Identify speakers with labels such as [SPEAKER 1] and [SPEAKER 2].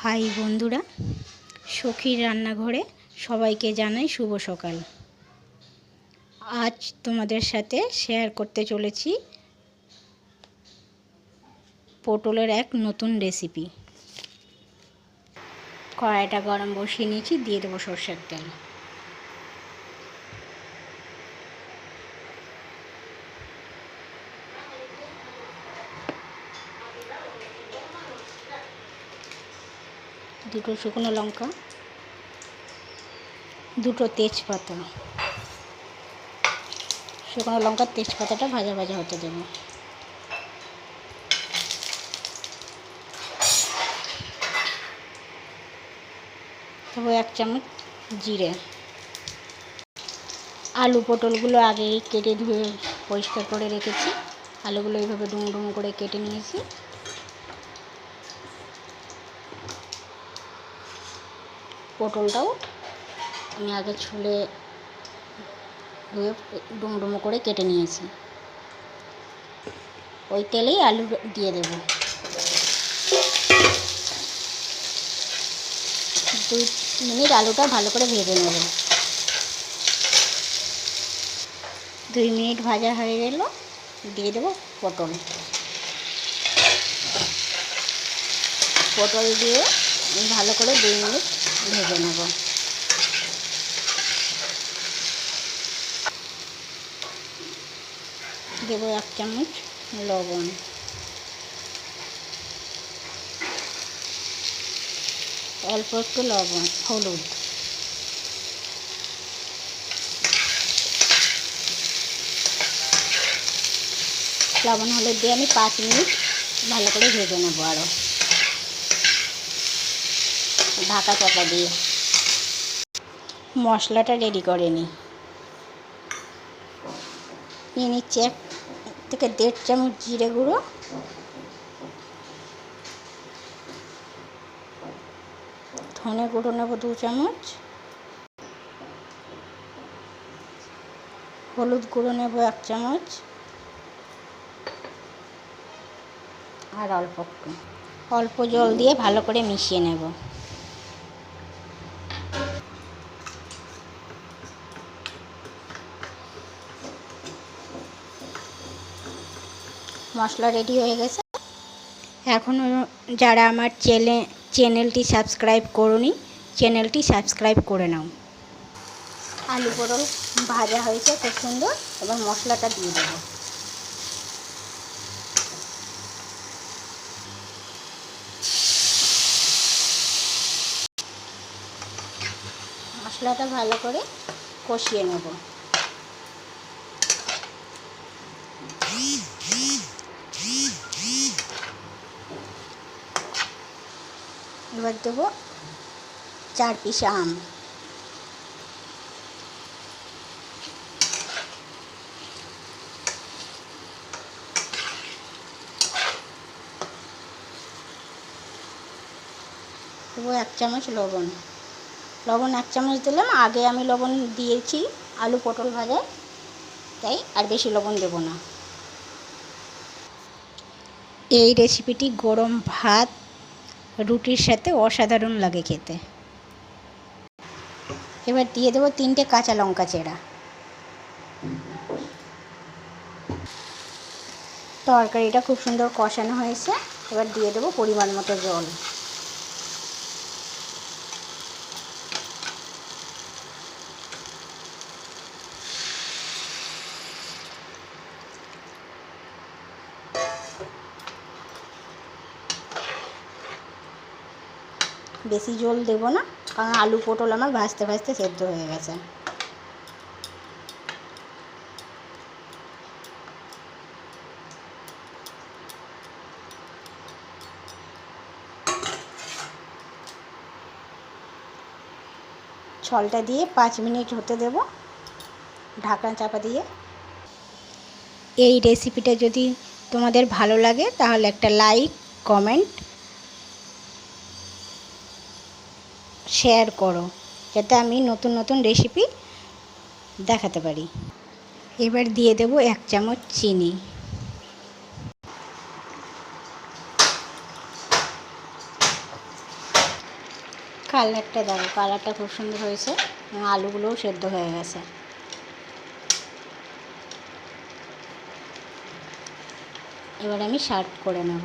[SPEAKER 1] High বন্ধুরা, সখীর রান্নাঘরে সবাইকে জানাই শুভ সকাল। আজ তোমাদের সাথে শেয়ার করতে চলেছি পটলের এক নতুন রেসিপি। কড়াইটা গরম বসিয়ে নিয়েছি, দিয়ে দেবো সরষের তেল। দুটো শুকনো লঙ্কা, দুটো তেজপাতা। শুকনো লঙ্কার তেজপাতাটা ভাজা ভাজা হতে দেবো। তবে 1 চামচ জিরে। আলু পটলগুলো আগেই কেটে ধুয়ে পরিষ্কার করে রেখেছি। আলুগুলো এইভাবে ডুমো ডুমো করে কেটে নিয়েছি। পটলটাও আমি আগে ছুলে ধুয়ে ডুমো ডুমো করে কেটে নিয়েছি। ওই তেলেই আলু দিয়ে দেব। 2 মিনিট আলুটা ভালো করে ভেজে নেব। 2 মিনিট ভাজা হয়ে গেল, দিয়ে দেব পটল। পটল দিয়ে ভালো করে 2 মিনিট ভেজে নেব। দেব 1 চামচ লবণ, অল্প একটু হলুদ। লবণ হলুদ দিয়ে আমি 5 মিনিট ভালো করে ভেজে নেব। আরও ঢাকা চাপা দিয়ে মশলাটা রেডি করে নিই। নিয়ে নিচ্ছি 1 থেকে 1.5 চামচ জিরে গুঁড়ো, ধনে গুঁড়ো নেব 2 চামচ, হলুদ গুঁড়ো নেব 1 চামচ, আর অল্প জল দিয়ে ভালো করে মিশিয়ে নেব। মশলা রেডি হয়ে গেছে। এখনও যারা আমার চ্যানেলটি সাবস্ক্রাইব করোনি, চ্যানেলটি সাবস্ক্রাইব করে নাও। আলু পটল ভাজা হয়েছে খুব সুন্দর। এবার মশলাটা দিয়ে দেবো। মশলাটা ভালো করে কষিয়ে নেব। এবার দেবো 4 পিস আম। দেবো 1 চামচ লবণ। 1 চামচ দিলাম। আগে আমি লবণ দিয়েছি আলু পটল ভাজায়, তাই আর বেশি লবণ দেব না। এই রেসিপিটি গরম ভাত, রুটির সাথে অসাধারণ লাগে খেতে। এবার দিয়ে দেবো 3টে কাঁচা লঙ্কা চেরা। তরকারিটা খুব সুন্দর কষানো হয়েছে। এবার দিয়ে দেবো পরিমাণ মতো জল। বেশি জল দেব না, কারণ আলু পটল আমার ভাজতে ভাজতে সেদ্ধ হয়ে গেছে। ছলটা দিয়ে 5 মিনিট হতে দেব ঢাকনা চাপা দিয়ে। এই রেসিপিটা যদি তোমাদের ভালো লাগে তাহলে একটা লাইক, কমেন্ট, শেয়ার করো, যাতে আমি নতুন নতুন রেসিপি দেখাতে পারি। এবার দিয়ে দেব 1 চামচ চিনি। কালারটা দেখো, কালারটা খুব সুন্দর হয়েছে এবং আলুগুলোও সেদ্ধ হয়ে গেছে। এবার আমি সার্ভ করে নেব।